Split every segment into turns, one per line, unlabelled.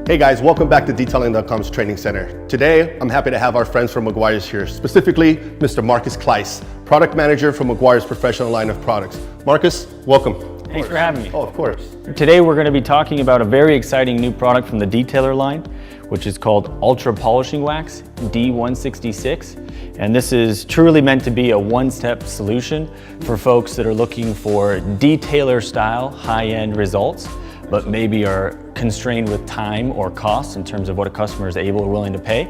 Hey guys, welcome back to Detailing.com's training center. Today, I'm happy to have our friends from Meguiars here, specifically Mr. Marcus Kleiss, product manager for Meguiars' professional line of products. Marcus, welcome.
Thanks for having me.
Oh, of course.
Today we're going to be talking about a very exciting new product from the Detailer line, which is called Ultra Polishing Wax, D166. And this is truly meant to be a one-step solution for folks that are looking for detailer style, high-end results, but maybe are constrained with time or cost in terms of what a customer is able or willing to pay.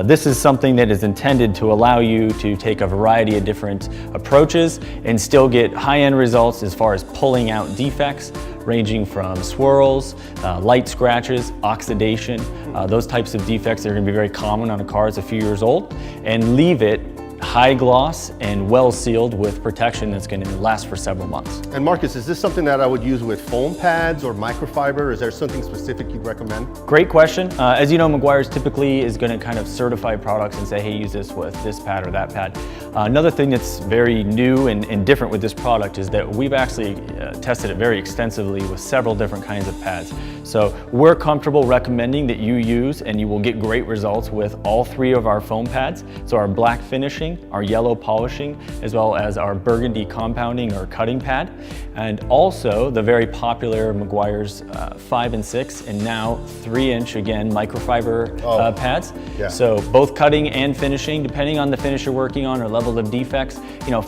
This is something that is intended to allow you to take a variety of different approaches and still get high-end results as far as pulling out defects, ranging from swirls, light scratches, oxidation, those types of defects that are going to be very common on a car that's a few years old, and leave it high gloss and well sealed with protection that's going to last for several months.
And Marcus, is this something that I would use with foam pads or microfiber? Is there something specific you'd recommend?
Great question. As you know, Meguiars typically is going to kind of certify products and say, hey, use this with this pad or that pad. Another thing that's very new and different with this product is that we've actually tested it very extensively with several different kinds of pads. So we're comfortable recommending that you use, and you will get great results with all three of our foam pads. So our black finishing, our yellow polishing, as well as our burgundy compounding or cutting pad, and also the very popular Meguiars 5 and 6, and now 3-inch again microfiber pads. Yeah. So both cutting and finishing, depending on the finish you're working on or level of defects,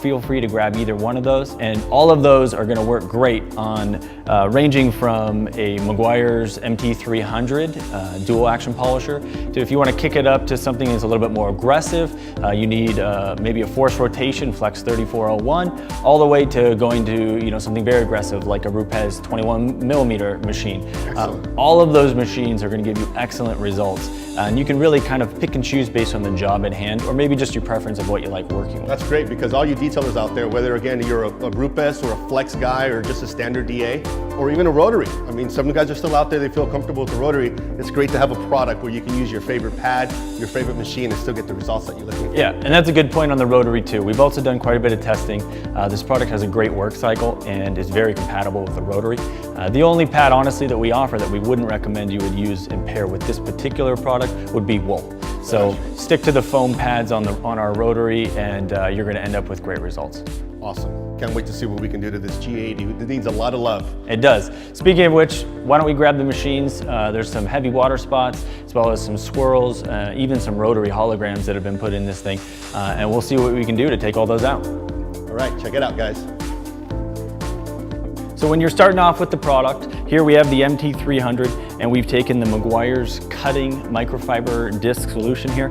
feel free to grab either one of those, and all of those are going to work great on ranging from a Meguiars MT300 dual action polisher to, if you want to kick it up to something that's a little bit more aggressive, you need maybe a force rotation flex 3401, all the way to going to something very aggressive like a Rupes 21mm machine. All of those machines are going to give you excellent results, and you can really kind of pick and choose based on the job at hand, or maybe just your preference of what you like working with.
That's great, because all you detailers out there, whether again you're a Rupes or a flex guy or just a standard DA or even a rotary, I mean, some guys are still out there, they feel comfortable with the rotary. It's great to have a product where you can use your favorite pad, your favorite machine, and still get the results that you're looking for.
Yeah, and that's a good point on the rotary too. We've also done quite a bit of testing. This product has a great work cycle and is very compatible with the rotary. The only pad, honestly, that we offer that we wouldn't recommend you would use and pair with this particular product would be wool. So stick to the foam pads on our rotary, and you're going to end up with great results.
Awesome. Can't wait to see what we can do to this G80. It needs a lot of love.
It does. Speaking of which, why don't we grab the machines? There's some heavy water spots, as well as some swirls, even some rotary holograms that have been put in this thing. And we'll see what we can do to take all those out.
All right, check it out, guys.
So when you're starting off with the product, here we have the MT300, and we've taken the Meguiars cutting microfiber disc solution here.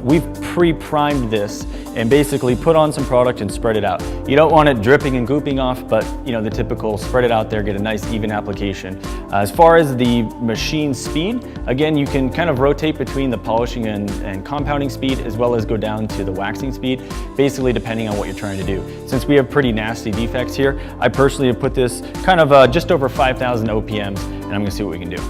We've pre-primed this and basically put on some product and spread it out. You don't want it dripping and gooping off, but the typical spread it out there, get a nice even application. As far as the machine speed, again, you can kind of rotate between the polishing and compounding speed, as well as go down to the waxing speed, basically depending on what you're trying to do. Since we have pretty nasty defects here, I personally have put this kind of just over 5,000 OPMs, and I'm gonna see what we can do.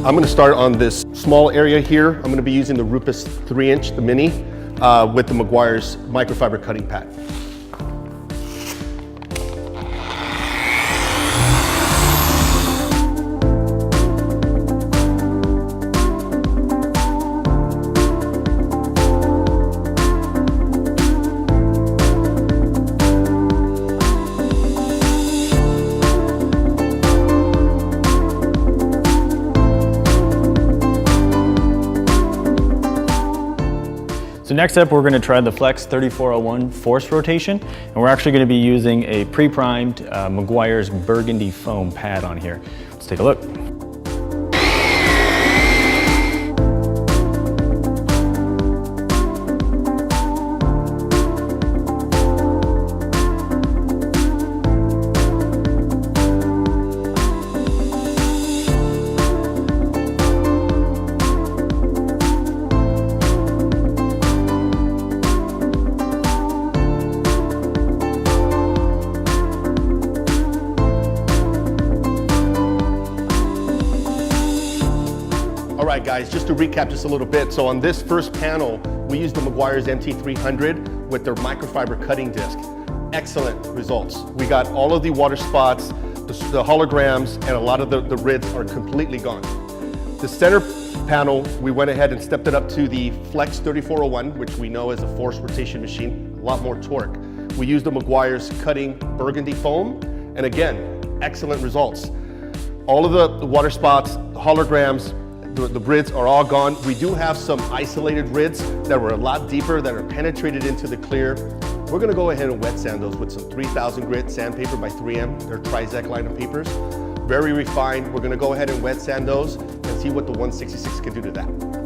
I'm going to start on this small area here. I'm going to be using the Rupes 3-inch, the mini, with the Meguiars microfiber cutting pad.
So next up, we're going to try the Flex 3401 force rotation, and we're actually going to be using a pre-primed Meguiars burgundy foam pad on here. Let's take a look.
All right, guys, just to recap just a little bit. So on this first panel, we used the Meguiars MT300 with their microfiber cutting disc. Excellent results. We got all of the water spots, the holograms, and a lot of the rids are completely gone. The center panel, we went ahead and stepped it up to the Flex 3401, which we know is a forced rotation machine, a lot more torque. We used the Meguiars cutting burgundy foam, and again, excellent results. All of the water spots, the holograms, the rids are all gone. We do have some isolated rids that were a lot deeper that are penetrated into the clear. We're gonna go ahead and wet sand those with some 3000 grit sandpaper by 3M. They're Trizac line of papers. Very refined. We're gonna go ahead and wet sand those and see what the 166 can do to that.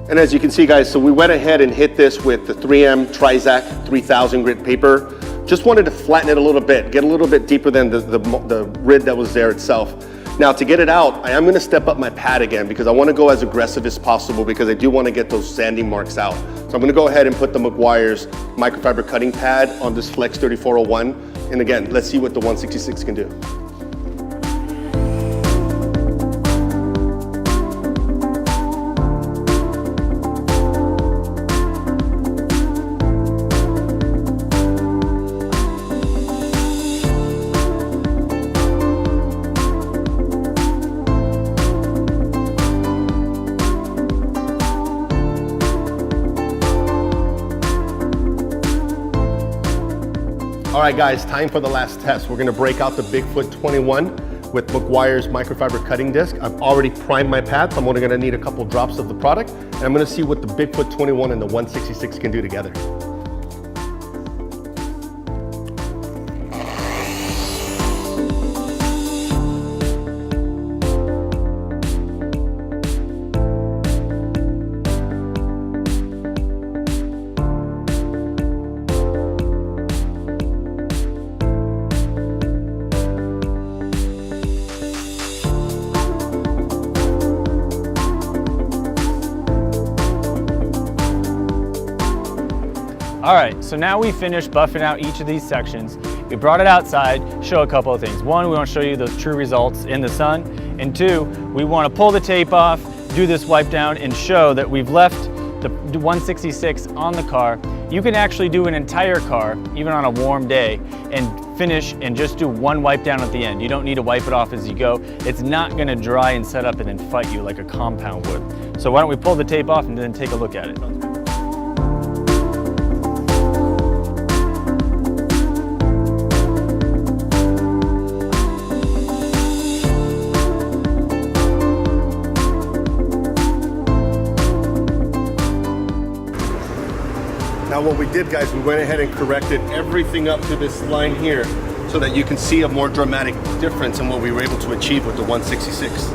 And as you can see, guys, so we went ahead and hit this with the 3M Trizac 3000 grit paper. Just wanted to flatten it a little bit, get a little bit deeper than the rid that was there itself. Now to get it out, I am gonna step up my pad again because I wanna go as aggressive as possible because I do wanna get those sanding marks out. So I'm gonna go ahead and put the Meguiars microfiber cutting pad on this Flex 3401. And again, let's see what the 166 can do. All right, guys, time for the last test. We're gonna break out the Bigfoot 21 with Meguiars microfiber cutting disc. I've already primed my pad, so I'm only gonna need a couple drops of the product, and I'm gonna see what the Bigfoot 21 and the 166 can do together.
All right, so now we finished buffing out each of these sections. We brought it outside, show a couple of things. One, we want to show you those true results in the sun. And two, we want to pull the tape off, do this wipe down, and show that we've left the 166 on the car. You can actually do an entire car, even on a warm day, and finish and just do one wipe down at the end. You don't need to wipe it off as you go. It's not going to dry and set up and then fight you like a compound would. So why don't we pull the tape off and then take a look at it.
Now what we did, guys, we went ahead and corrected everything up to this line here so that you can see a more dramatic difference in what we were able to achieve with the 166.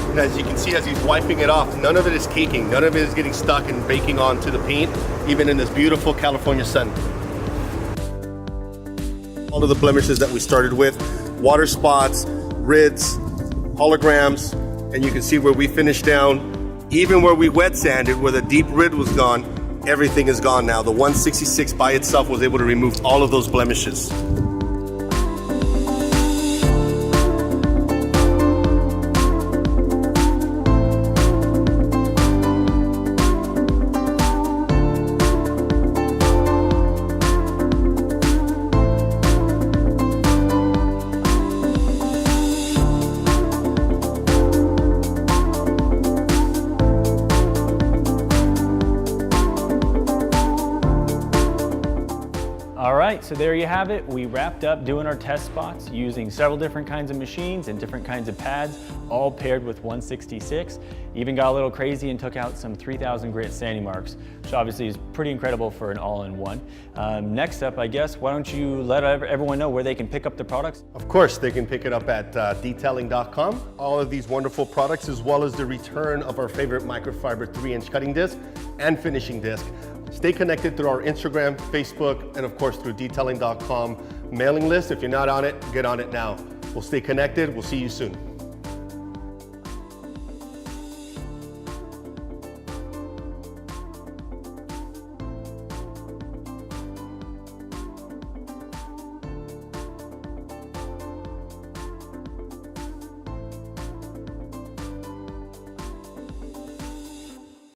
And as you can see, as he's wiping it off, none of it is caking, none of it is getting stuck and baking onto the paint, even in this beautiful California sun. All of the blemishes that we started with, water spots, rids, holograms, and you can see where we finished down, even where we wet sanded, where the deep rid was gone, everything is gone now. The 166 by itself was able to remove all of those blemishes.
so there you have it. We wrapped up doing our test spots using several different kinds of machines and different kinds of pads, all paired with 166. Even got a little crazy and took out some 3,000 grit sanding marks, which obviously is pretty incredible for an all-in-one. Next up, I guess, why don't you let everyone know where they can pick up the products?
Of course, they can pick it up at Detailing.com. All of these wonderful products, as well as the return of our favorite microfiber 3-inch cutting disc and finishing disc. Stay connected through our Instagram, Facebook, and of course through Detailing.com mailing list. If you're not on it, get on it now. We'll stay connected. We'll see you soon.